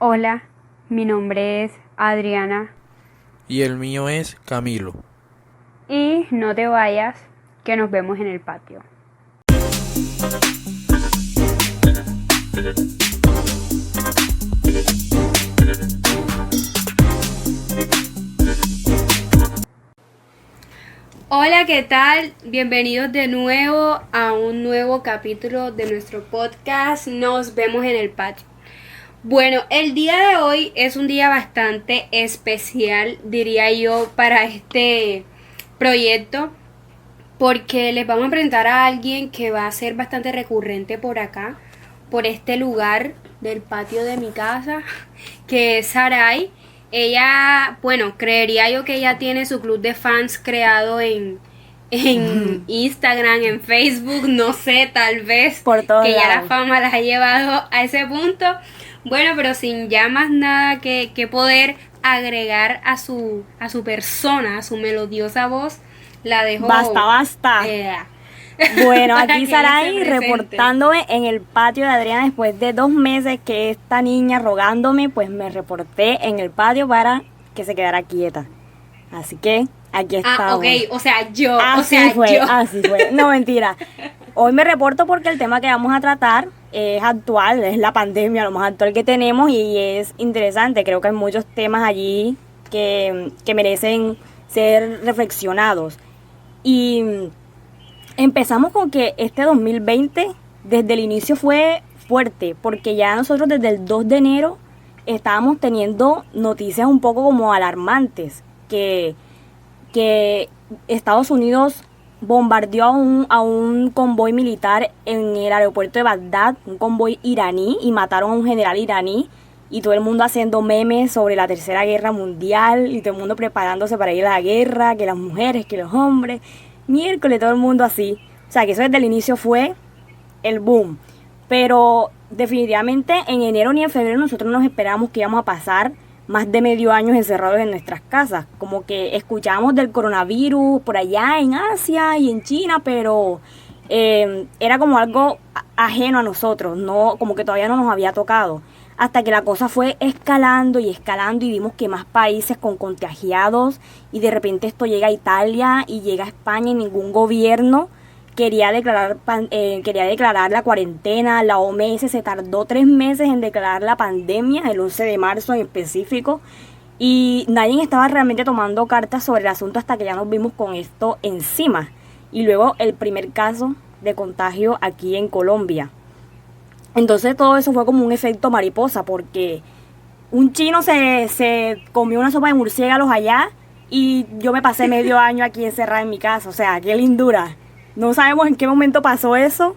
Hola, mi nombre es Adriana Y el mío es Camilo. y no te vayas, que nos vemos en el patio. Hola, ¿qué tal? Bienvenidos de nuevo a un nuevo capítulo de nuestro podcast. Nos vemos en el patio. Bueno, el día de hoy es un día bastante especial, diría yo, para este proyecto, porque les vamos a presentar a alguien que va a ser bastante recurrente por acá, por este lugar del patio de mi casa, que es Sarai. Ella, bueno, creería yo que ella tiene su club de fans creado en Instagram, en Facebook, no sé, tal vez Por todos que ya la lados. fama las ha llevado a ese punto. Bueno, pero sin ya más nada que poder agregar a su persona, a su melodiosa voz, la dejo Basta. eh, Bueno, para aquí que ella se Sarai presente. reportándome en el patio de Adriana después de 2 meses que esta niña rogándome, pues me reporté en el patio para que se quedara quieta. Así que aquí Ah, ok, estamos. o sea, yo. Así fue. No, mentira. Hoy me reporto porque el tema que vamos a tratar es actual, es la pandemia, lo más actual que tenemos y es interesante. Creo que hay muchos temas allí que merecen ser reflexionados. Y empezamos con que este 2020 desde el inicio fue fuerte, porque ya nosotros desde el 2 de enero estábamos teniendo noticias un poco como alarmantes, que Estados Unidos bombardeó a un convoy militar en el aeropuerto de Bagdad, un convoy iraní, y mataron a un general iraní, y todo el mundo haciendo memes sobre la Tercera Guerra Mundial, y todo el mundo preparándose para ir a la guerra, que las mujeres, que los hombres, miércoles, todo el mundo así. O sea, que eso desde el inicio fue el boom. Pero definitivamente en enero ni en febrero nosotros nos esperábamos que íbamos a pasar más de medio año encerrados en nuestras casas. Como que escuchábamos del coronavirus por allá en Asia y en China, pero era como algo ajeno a nosotros, no, como que todavía no nos había tocado. Hasta que la cosa fue escalando y vimos que más países con contagiados y de repente esto llega a Italia y llega a España y ningún gobierno quería declarar la cuarentena. La OMS se tardó 3 meses en declarar la pandemia, el 11 de marzo en específico, y nadie estaba realmente tomando cartas sobre el asunto hasta que ya nos vimos con esto encima. Y luego el primer caso de contagio aquí en Colombia. Entonces todo eso fue como un efecto mariposa, porque un chino se comió una sopa de murciélagos allá y yo me pasé medio año aquí encerrada en mi casa. O sea, qué lindura. No sabemos en qué momento pasó eso,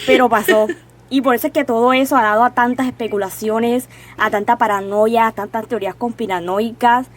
pero pasó. Y por eso es que todo eso ha dado a tantas especulaciones, a tanta paranoia, a tantas teorías conspiranoicas.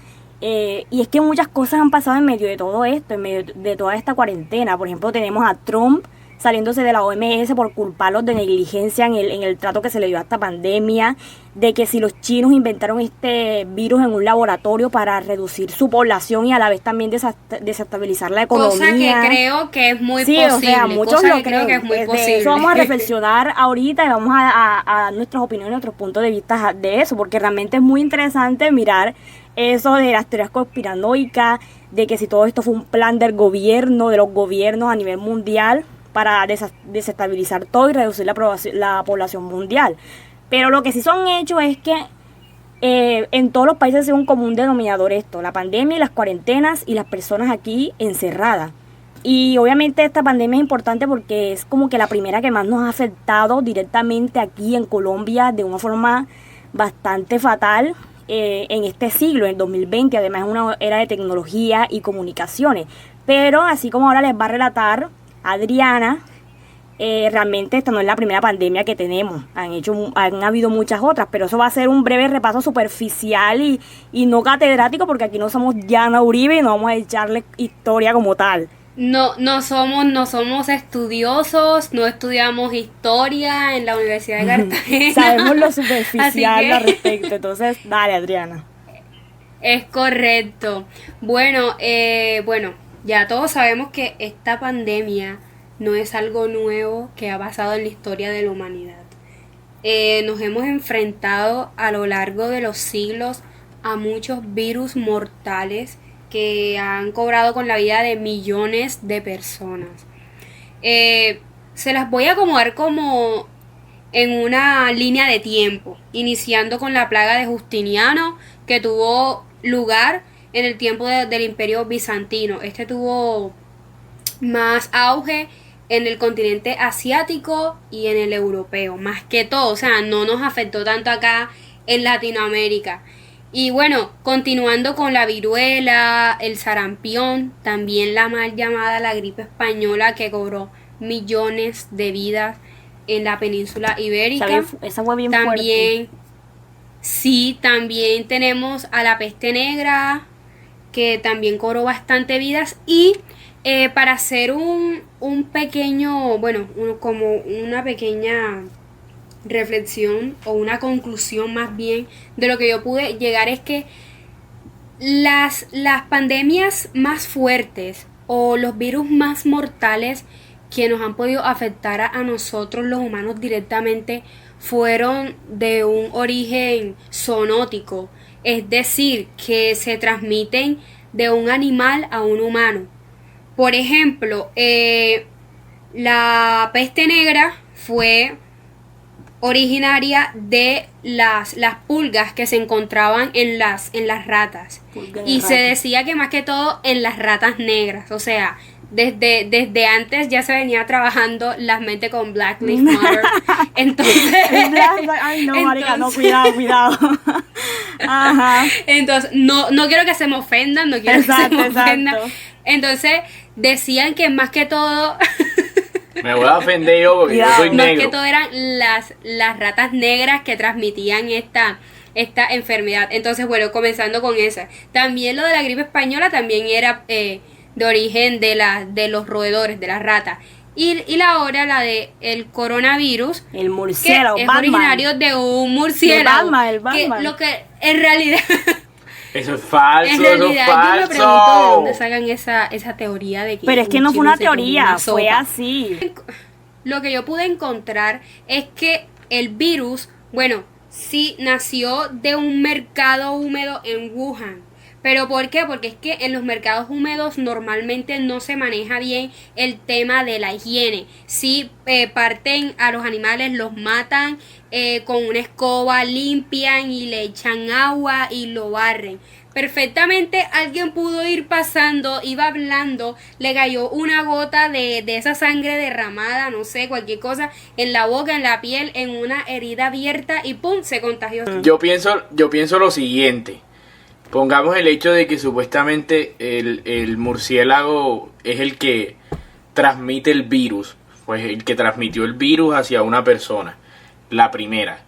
Y es que muchas cosas han pasado en medio de todo esto, en medio de toda esta cuarentena. Por ejemplo, tenemos a Trump saliéndose de la OMS por culparlos de negligencia en el trato que se le dio a esta pandemia, de que si los chinos inventaron este virus en un laboratorio para reducir su población y a la vez también desestabilizar la Cosa que economía. creo que es muy Sí, o sea, posible, muchos cosa lo que creo que creen. es muy De eso vamos a posible. reflexionar ahorita y vamos a dar nuestras opiniones, nuestros puntos de vista de eso, porque realmente es muy interesante mirar eso de las teorías conspiranoicas, de que si todo esto fue un plan del gobierno, de los gobiernos a nivel mundial para desestabilizar todo y reducir la población mundial. Pero lo que sí son hechos es que en todos los países es un común denominador esto, la pandemia y las cuarentenas y las personas aquí encerradas. Y obviamente esta pandemia es importante porque es como que la primera que más nos ha afectado directamente aquí en Colombia de una forma bastante fatal en este siglo, en el 2020. Además es una era de tecnología y comunicaciones. Pero así como ahora les va a relatar Adriana, realmente esta no es la primera pandemia que tenemos. Han habido muchas otras, pero eso va a ser un breve repaso superficial y no catedrático, porque aquí no somos Yana Uribe y no vamos a echarle historia como tal. No somos estudiosos, no estudiamos historia en la Universidad de Sabemos Cartagena. lo Así superficial al que respecto, entonces dale, Adriana. es correcto. Bueno, ya todos sabemos que esta pandemia no es algo nuevo que ha pasado en la historia de la humanidad. nos hemos enfrentado a lo largo de los siglos a muchos virus mortales que han cobrado con la vida de millones de personas. Se las voy a acomodar como en una línea de tiempo, iniciando con la plaga de Justiniano, que tuvo lugar en el tiempo del Imperio Bizantino. Este tuvo más auge en el continente asiático y en el europeo, más que todo, o sea, no nos afectó tanto acá en Latinoamérica. Y bueno, continuando con la viruela, el sarampión, también la mal llamada la gripe española, que cobró millones de vidas en la península ibérica. Esa fue bien también fuerte. Sí, también tenemos a la peste negra, que también cobró bastante vidas. Y para hacer un pequeño, bueno, como una pequeña reflexión o una conclusión más bien de lo que yo pude llegar, es que las pandemias más fuertes o los virus más mortales que nos han podido afectar a nosotros los humanos directamente fueron de un origen zoonótico, es decir, que se transmiten de un animal a un humano. Por ejemplo, la peste negra fue originaria de las pulgas que se encontraban en las ratas. Y se decía que más que todo en las ratas negras. O sea, desde antes ya se venía trabajando las mentes con Black Lives Matter. Entonces, ay no, marica, no, cuidado. Ajá. Entonces, no quiero que se me ofendan, no quiero que se me ofendan. Entonces, decían que más que todo me voy a ofender yo porque yo soy negro. Más que todo eran las ratas negras que transmitían esta enfermedad. Entonces, bueno, comenzando con esa. También lo de la gripe española también era de origen de los roedores, de las ratas. Y la de el coronavirus, el murciélago, que es Batman. Originario de un murciélago. El Batman. Que lo que en realidad eso es falso, en realidad, yo me pregunto de dónde sacan esa teoría de que... Pero es que no fue una teoría, fue así. Lo que yo pude encontrar es que el virus, bueno, sí nació de un mercado húmedo en Wuhan. ¿Pero por qué? Porque es que en los mercados húmedos normalmente no se maneja bien el tema de la higiene. Sí, parten a los animales, los matan con una escoba, limpian y le echan agua y lo barren. Perfectamente alguien pudo ir pasando, iba hablando, le cayó una gota de esa sangre derramada, no sé, cualquier cosa, en la boca, en la piel, en una herida abierta y ¡pum!, se contagió. Yo pienso lo siguiente. Pongamos el hecho de que supuestamente el murciélago es el que transmite el virus, pues el que transmitió el virus hacia una persona, la primera.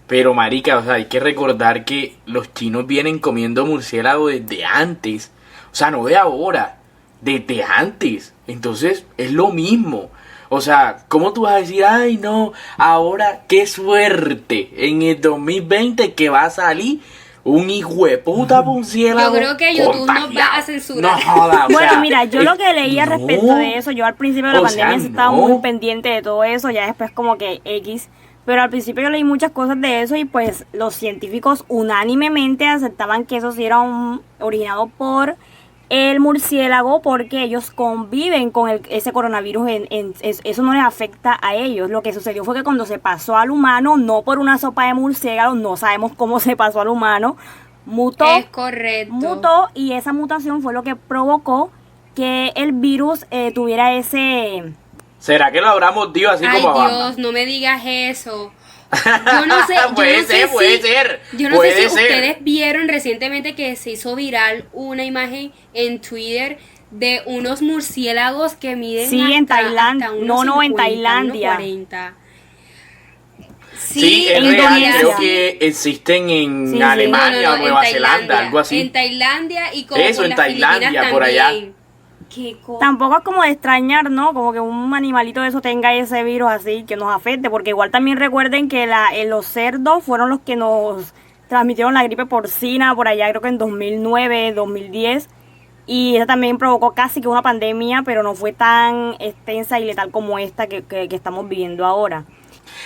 Pero marica, o sea, hay que recordar que los chinos vienen comiendo murciélago desde antes, o sea, no de ahora, desde antes. Entonces es lo mismo. O sea, ¿cómo tú vas a decir, ay no, ahora qué suerte en el 2020 que va a salir un hijo de puta murciélago? Yo creo que YouTube nos va a censurar. No joda, bueno, mira, yo lo que leía respecto de eso, yo al principio de la pandemia estaba muy pendiente de todo eso, ya después como que X, pero al principio yo leí muchas cosas de eso y pues los científicos unánimemente aceptaban que eso sí era originado por el murciélago, porque ellos conviven con ese coronavirus, eso no les afecta a ellos. Lo que sucedió fue que cuando se pasó al humano, no por una sopa de murciélago, no sabemos cómo se pasó al humano, mutó. Es correcto. Mutó, y esa mutación fue lo que provocó que el virus tuviera ese... ¿Será que lo habrá mordido así como a Batman? Dios, no me digas eso. Yo no sé, puede ser. Yo no sé si ustedes vieron recientemente que se hizo viral una imagen en Twitter de unos murciélagos que miden en Tailandia. En Tailandia. Sí, en Indonesia. Creo que existen en Alemania o Nueva Zelanda, algo así. En Tailandia y como eso, en Tailandia, por allá. Tampoco es como de extrañar, ¿no? Como que un animalito de eso tenga ese virus así que nos afecte, porque igual también recuerden que los cerdos fueron los que nos transmitieron la gripe porcina por allá, creo que en 2009, 2010, y esa también provocó casi que una pandemia, pero no fue tan extensa y letal como esta que estamos viviendo ahora.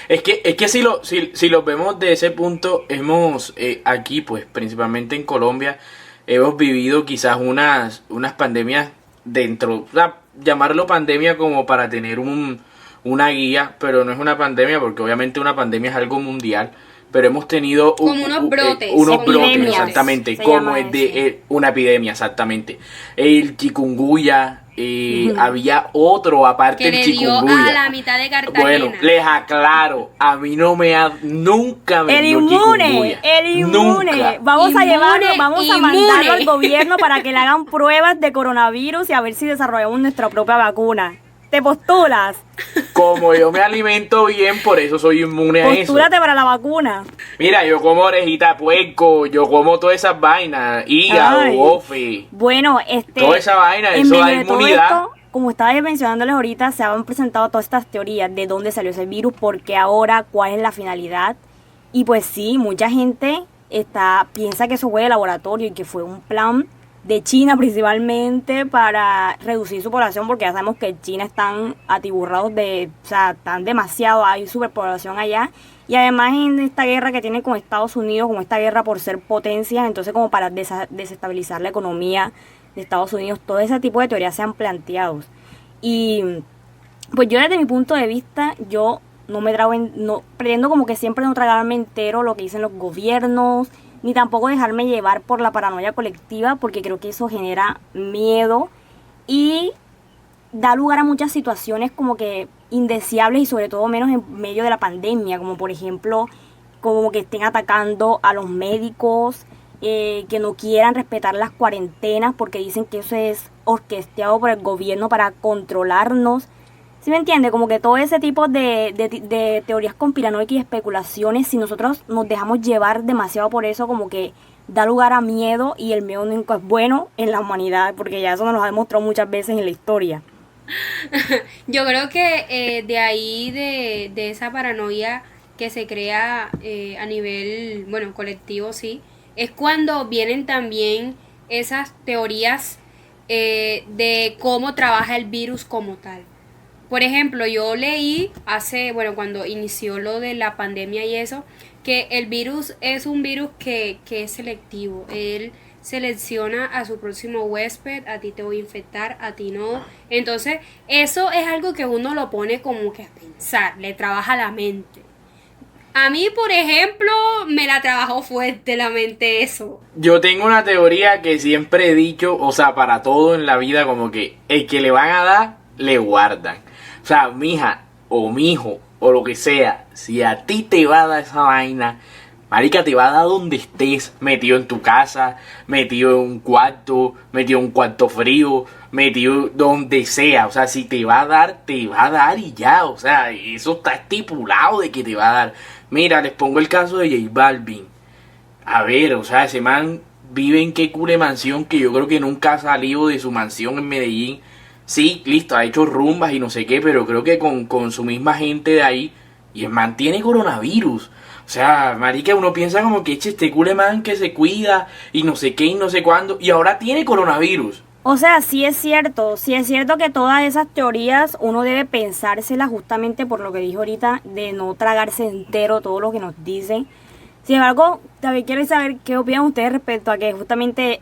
Es que si lo vemos de ese punto, hemos aquí, pues principalmente en Colombia, hemos vivido quizás unas pandemias dentro, o sea, llamarlo pandemia como para tener una guía, pero no es una pandemia porque obviamente una pandemia es algo mundial, pero hemos tenido como unos brotes. unos brotes, Epidemias, exactamente, se como llama es de eso. una epidemia, exactamente. El chikungunya, había otro aparte Que del le dio chikungunya. a la mitad de Cartagena. Bueno, les aclaro, a mí nunca me El dio inmune, chikungunya. el inmune. Nunca. Vamos a Inmune, llevarlo, vamos a inmune. mandarlo al gobierno para que le hagan pruebas de coronavirus y a ver si desarrollamos nuestra propia vacuna. ¿Te postulas? Como yo me alimento bien, por eso soy inmune a eso. Postúlate para la vacuna. Mira, yo como orejita de puerco, yo como todas esas vainas, hígado, Ay. bofe. Bueno, Toda esa vaina, en eso medio da de todo inmunidad. esto, como estaba mencionándoles ahorita, se han presentado todas estas teorías de dónde salió ese virus, por qué ahora, cuál es la finalidad. Y pues sí, mucha gente piensa que eso fue de laboratorio y que fue un plan de China principalmente para reducir su población, porque ya sabemos que China están atiburrados o sea, están demasiado, hay superpoblación allá. Y además en esta guerra que tienen con Estados Unidos, como esta guerra por ser potencias, entonces como para desestabilizar la economía de Estados Unidos, todo ese tipo de teorías se han planteado. Y pues yo desde mi punto de vista, yo no me trago no pretendo como que siempre no tragarme entero lo que dicen los gobiernos, ni tampoco dejarme llevar por la paranoia colectiva, porque creo que eso genera miedo y da lugar a muchas situaciones como que indeseables y sobre todo menos en medio de la pandemia, como por ejemplo como que estén atacando a los médicos, que no quieran respetar las cuarentenas porque dicen que eso es orquestado por el gobierno para controlarnos. ¿Sí me entiende? Como que todo ese tipo de teorías conspiranoicas y especulaciones, si nosotros nos dejamos llevar demasiado por eso, como que da lugar a miedo, y el miedo nunca es bueno en la humanidad, porque ya eso nos lo ha demostrado muchas veces en la historia. Yo creo que de ahí, de esa paranoia que se crea a nivel, bueno, colectivo, sí, es cuando vienen también esas teorías de cómo trabaja el virus como tal. Por ejemplo, yo leí cuando inició lo de la pandemia y eso, que el virus es un virus que es selectivo. Él selecciona a su próximo huésped, a ti te voy a infectar, a ti no. Entonces, eso es algo que uno lo pone como que a pensar, le trabaja la mente. A mí, por ejemplo, me la trabajó fuerte la mente eso. Yo tengo una teoría que siempre he dicho, o sea, para todo en la vida, como que el que le van a dar, le guardan. O sea, mija o mijo o lo que sea, si a ti te va a dar esa vaina, marica, te va a dar donde estés, metido en tu casa, metido en un cuarto frío, metido donde sea. O sea, si te va a dar y ya. O sea, eso está estipulado de que te va a dar. Mira, les pongo el caso de J Balvin. A ver, o sea, ese man vive en qué cule mansión, que yo creo que nunca ha salido de su mansión en Medellín. Sí, listo, ha hecho rumbas y no sé qué, pero creo que con su misma gente de ahí, y el man tiene coronavirus. O sea, marica, uno piensa como que este cule man que se cuida y no sé qué y no sé cuándo, y ahora tiene coronavirus. O sea, sí es cierto que todas esas teorías uno debe pensárselas justamente por lo que dijo ahorita, de no tragarse entero todo lo que nos dicen. Sin embargo, también quiero saber qué opinan ustedes respecto a que justamente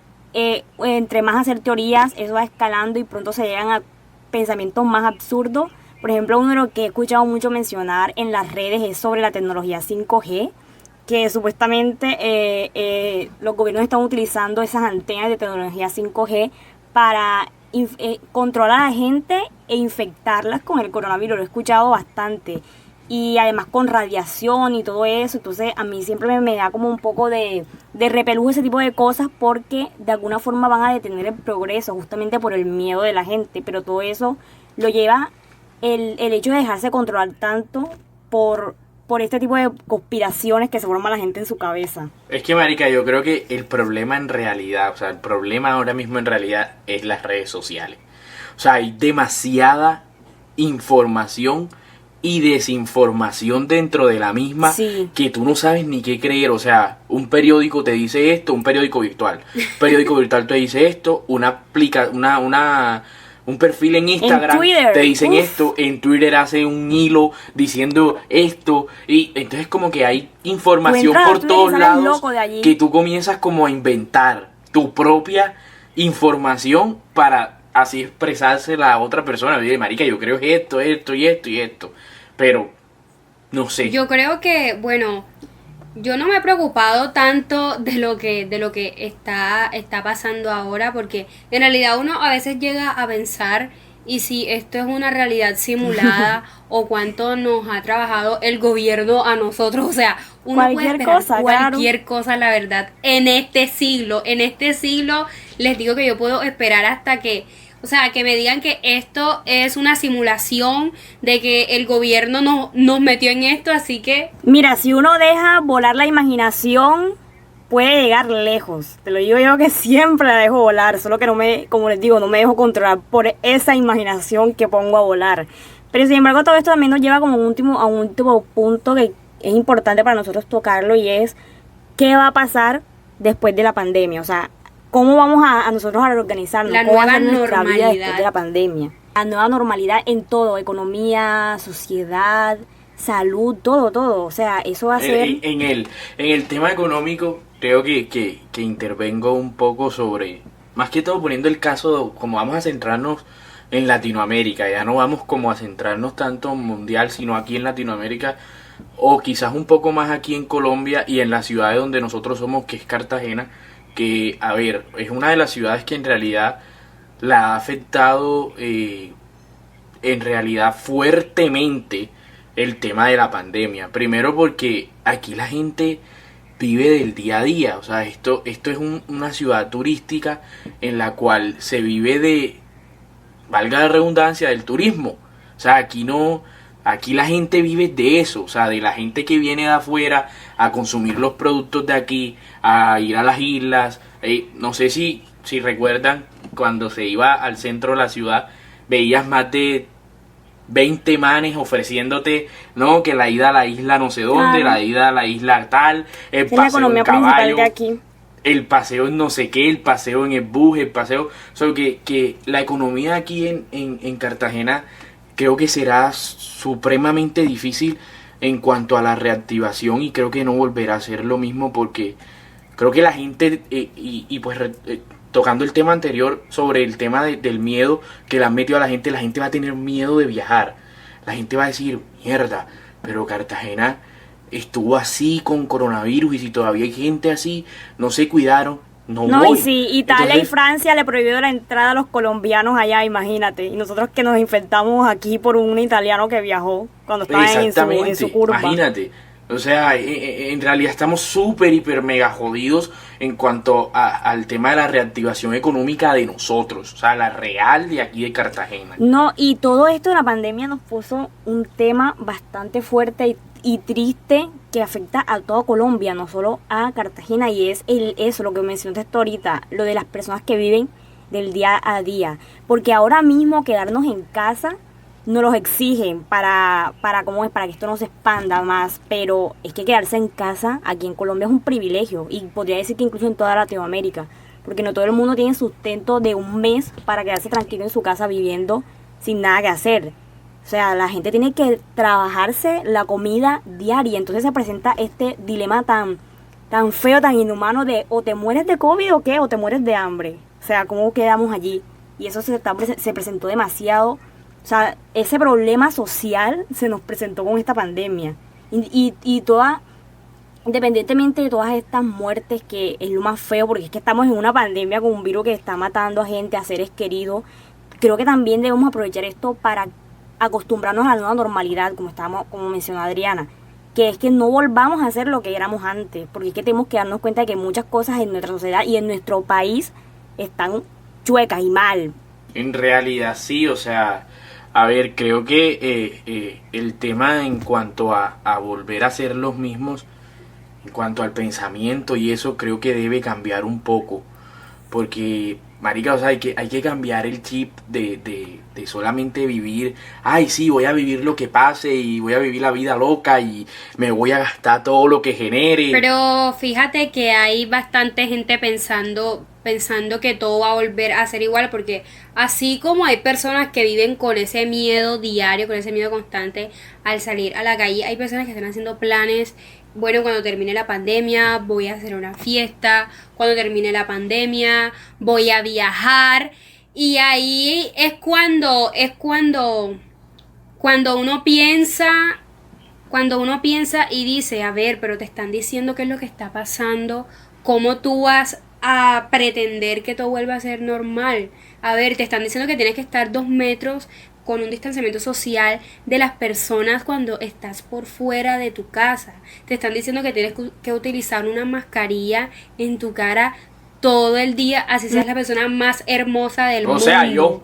entre más hacer teorías, eso va escalando y pronto se llegan a pensamientos más absurdos. Por ejemplo, uno de los que he escuchado mucho mencionar en las redes es sobre la tecnología 5G, que supuestamente los gobiernos están utilizando esas antenas de tecnología 5G para controlar a la gente e infectarlas con el coronavirus. Lo he escuchado bastante. Y además con radiación y todo eso. Entonces a mí siempre me da como un poco de repelús ese tipo de cosas, porque de alguna forma van a detener el progreso justamente por el miedo de la gente. Pero todo eso lo lleva el hecho de dejarse controlar tanto por este tipo de conspiraciones que se forma la gente en su cabeza. Es que, marica, yo creo que el problema en realidad, o sea, el problema ahora mismo en realidad es las redes sociales. O sea, hay demasiada información y desinformación dentro de la misma, sí, que tú no sabes ni qué creer. O sea, un periódico te dice esto, un periódico virtual te dice esto, una un perfil en Instagram, Twitter, te dicen uf. esto, en Twitter hace un hilo diciendo esto, y entonces como que hay información Tú entras a por Twitter y todos sales lados loco de allí. que tú comienzas como a inventar tu propia información para así expresársela a otra persona. Oye, marica, yo creo esto, esto y esto y esto, pero no sé. Yo creo que, bueno, yo no me he preocupado tanto de lo que está pasando ahora, porque en realidad uno a veces llega a pensar y si esto es una realidad simulada o cuánto nos ha trabajado el gobierno a nosotros, o sea, uno puede Cualquier esperar cosa, cualquier cosa, la verdad, en este siglo les digo que yo puedo esperar hasta que, o sea, que me digan que esto es una simulación de que el gobierno nos metió en esto, así que Mira, si uno deja volar la imaginación, puede llegar lejos. Te lo digo yo que siempre la dejo volar, solo que no me, como les digo, no me dejo controlar por esa imaginación que pongo a volar. Pero sin embargo, todo esto también nos lleva como a un último punto que es importante para nosotros tocarlo, y es qué va a pasar después de la pandemia. O sea, cómo vamos a nosotros a reorganizarnos, La cómo va a nueva ser nuestra vida normalidad. después de la pandemia. La nueva normalidad en todo, economía, sociedad, salud, todo. O sea, eso va a ser... En el tema económico, creo que intervengo un poco sobre, más que todo poniendo el caso, como vamos a centrarnos en Latinoamérica, ya no vamos como a centrarnos tanto en mundial, sino aquí en Latinoamérica, o quizás un poco más aquí en Colombia y en la ciudad de donde nosotros somos, que es Cartagena, que, a ver, es una de las ciudades que en realidad la ha afectado en realidad fuertemente el tema de la pandemia. Primero porque aquí la gente vive del día a día, o sea, esto es una ciudad turística en la cual se vive de, valga la redundancia, del turismo. O sea, aquí la gente vive de eso, o sea, de la gente que viene de afuera a consumir los productos de aquí, a ir a las islas. No sé si recuerdan, cuando se iba al centro de la ciudad, veías más de 20 manes ofreciéndote, no, que la ida a la isla no sé dónde, Claro. la ida a la isla tal, el Es la paseo economía en principal caballo, de aquí. el paseo en no sé qué, el paseo en el bus, el paseo... O sea, que la economía aquí en Cartagena creo que será supremamente difícil en cuanto a la reactivación, y creo que no volverá a ser lo mismo, porque creo que la gente, tocando el tema anterior sobre el tema del miedo que le han metido a la gente va a tener miedo de viajar. La gente va a decir, mierda, pero Cartagena estuvo así con coronavirus, y si todavía hay gente así, no se cuidaron, no No, voy. y si Italia y Entonces, Francia le prohibieron la entrada a los colombianos allá, imagínate. Y nosotros que nos infectamos aquí por un italiano que viajó cuando estaba en su curva. imagínate. O sea, en realidad estamos súper, hiper, mega jodidos en cuanto al tema de la reactivación económica de nosotros. O sea, la real de aquí de Cartagena. No, y todo esto de la pandemia nos puso un tema bastante fuerte y triste que afecta a toda Colombia, no solo a Cartagena, y es eso, lo que mencionaste tú ahorita, lo de las personas que viven del día a día. Porque ahora mismo quedarnos en casa nos los exigen ¿cómo es? Para que esto no se expanda más, pero es que quedarse en casa aquí en Colombia es un privilegio, y podría decir que incluso en toda Latinoamérica, porque no todo el mundo tiene sustento de un mes para quedarse tranquilo en su casa viviendo sin nada que hacer. O sea, la gente tiene que trabajarse la comida diaria, entonces se presenta este dilema tan feo, tan inhumano de o te mueres de COVID o qué, o te mueres de hambre. O sea, ¿cómo quedamos allí? Y eso se presentó demasiado. O sea, ese problema social se nos presentó con esta pandemia. Y toda, independientemente de todas estas muertes, que es lo más feo, porque es que estamos en una pandemia con un virus que está matando a gente, a seres queridos, creo que también debemos aprovechar esto para acostumbrarnos a la nueva normalidad, como mencionó Adriana, que es que no volvamos a hacer lo que éramos antes, porque es que tenemos que darnos cuenta de que muchas cosas en nuestra sociedad y en nuestro país están chuecas y mal. En realidad sí, o sea, a ver, creo que el tema en cuanto a volver a ser los mismos, en cuanto al pensamiento y eso, creo que debe cambiar un poco. Porque marica, o sea, hay que cambiar el chip de solamente vivir, ay, sí, voy a vivir lo que pase y voy a vivir la vida loca y me voy a gastar todo lo que genere. Pero fíjate que hay bastante gente pensando que todo va a volver a ser igual, porque así como hay personas que viven con ese miedo diario, con ese miedo constante al salir a la calle, hay personas que están haciendo planes. Bueno, cuando termine la pandemia voy a hacer una fiesta, cuando termine la pandemia voy a viajar, y ahí es cuando uno piensa, y dice, a ver, pero te están diciendo qué es lo que está pasando, cómo tú vas a pretender que todo vuelva a ser normal. A ver, te están diciendo que tienes que estar 2 metros con un distanciamiento social de las personas cuando estás por fuera de tu casa. Te están diciendo que tienes que utilizar una mascarilla en tu cara todo el día, así seas la persona más hermosa del mundo. O sea, yo.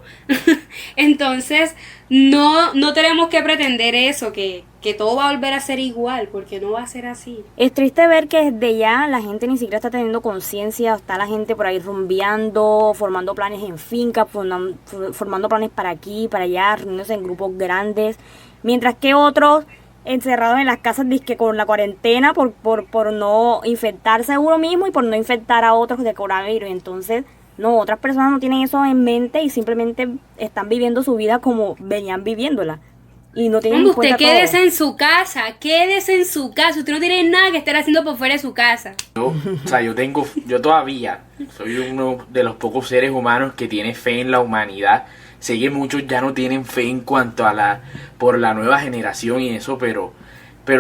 Entonces, no tenemos que pretender eso, que todo va a volver a ser igual, porque no va a ser así. Es triste ver que desde ya la gente ni siquiera está teniendo conciencia, está la gente por ahí rumbeando, formando planes en fincas, formando planes para aquí, para allá, reuniéndose en grupos grandes, mientras que otros encerrados en las casas dizque con la cuarentena por no infectarse uno mismo y por no infectar a otros de coronavirus. Entonces, no, otras personas no tienen eso en mente y simplemente están viviendo su vida como venían viviéndola. Y no tienen en cuenta usted quédese en su casa, usted no tiene nada que estar haciendo por fuera de su casa. Yo todavía soy uno de los pocos seres humanos que tiene fe en la humanidad. Sé que muchos ya no tienen fe en cuanto a por la nueva generación y eso, pero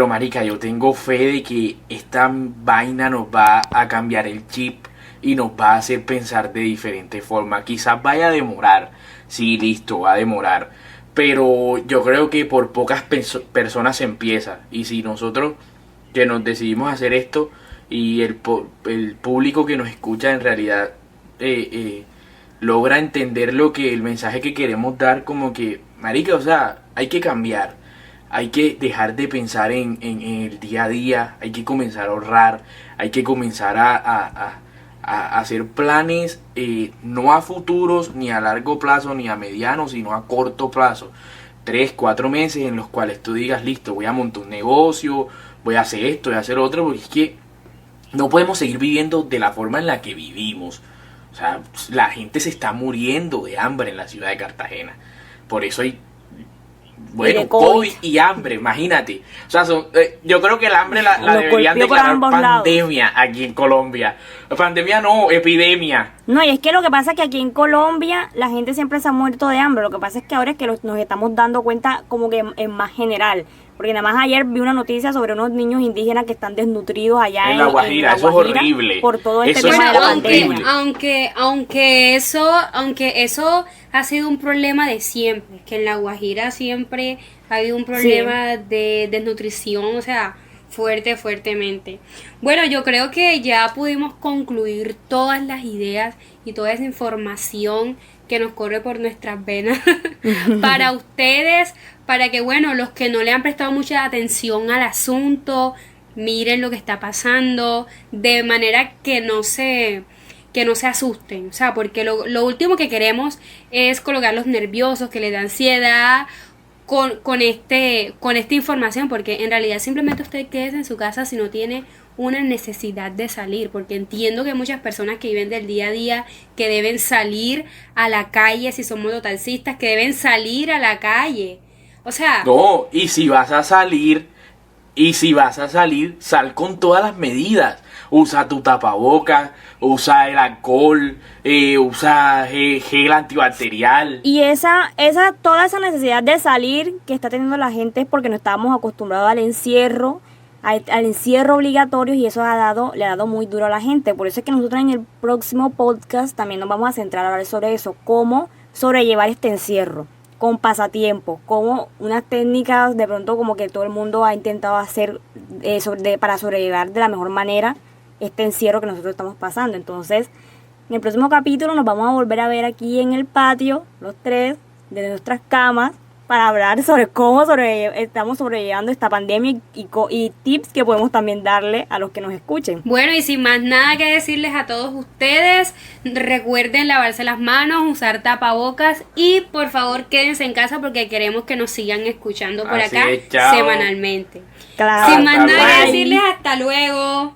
marica, yo tengo fe de que esta vaina nos va a cambiar el chip y nos va a hacer pensar de diferente forma. Quizás vaya a demorar, sí, listo, va a demorar, pero yo creo que por pocas personas se empieza. Y si nosotros que nos decidimos hacer esto y el público que nos escucha en realidad logra entender el mensaje que queremos dar, como que, marica, o sea, hay que cambiar, hay que dejar de pensar en el día a día, hay que comenzar a ahorrar, hay que comenzar a hacer planes no a futuros, ni a largo plazo, ni a mediano, sino a corto plazo. 3, 4 meses en los cuales tú digas, listo, voy a montar un negocio, voy a hacer esto, voy a hacer otro, porque es que no podemos seguir viviendo de la forma en la que vivimos. O sea, la gente se está muriendo de hambre en la ciudad de Cartagena. Por eso hay, bueno, COVID y hambre, imagínate. O sea, yo creo que el hambre la deberían declarar pandemia aquí en Colombia. Pandemia no, epidemia. No, y es que lo que pasa es que aquí en Colombia la gente siempre se ha muerto de hambre. Lo que pasa es que ahora es que nos estamos dando cuenta como que en más general. Porque nada más ayer vi una noticia sobre unos niños indígenas que están desnutridos allá en La Guajira. Eso es horrible. Por todo este eso tema es de la pandemia. Aunque eso ha sido un problema de siempre, que en La Guajira siempre ha habido un problema de desnutrición, o sea, fuertemente. Bueno, yo creo que ya pudimos concluir todas las ideas y toda esa información que nos corre por nuestras venas para ustedes, para que, bueno, los que no le han prestado mucha atención al asunto, miren lo que está pasando, de manera que no se asusten, o sea, porque lo último que queremos es colocarlos nerviosos, que les da ansiedad con esta información, porque en realidad simplemente usted quédese en su casa si no tiene una necesidad de salir, porque entiendo que hay muchas personas que viven del día a día, que deben salir a la calle, si son mototaxistas, que deben salir a la calle, o sea... No, y si vas a salir, sal con todas las medidas. Usa tu tapabocas, usa el alcohol, usa gel antibacterial. Y toda esa necesidad de salir que está teniendo la gente es porque no estábamos acostumbrados al encierro obligatorio, y eso le ha dado muy duro a la gente. Por eso es que nosotros en el próximo podcast también nos vamos a centrar a hablar sobre eso, cómo sobrellevar este encierro con pasatiempos, como unas técnicas de pronto como que todo el mundo ha intentado hacer para sobrellevar de la mejor manera este encierro que nosotros estamos pasando. Entonces, en el próximo capítulo nos vamos a volver a ver aquí en el patio, los tres, de nuestras camas, para hablar sobre cómo estamos sobrellevando esta pandemia y tips que podemos también darle a los que nos escuchen. Bueno, y sin más nada que decirles a todos ustedes, recuerden lavarse las manos, usar tapabocas y por favor quédense en casa porque queremos que nos sigan escuchando por Así acá es, chao. semanalmente. Claro. Sin más Hasta nada que luego. decirles, hasta luego.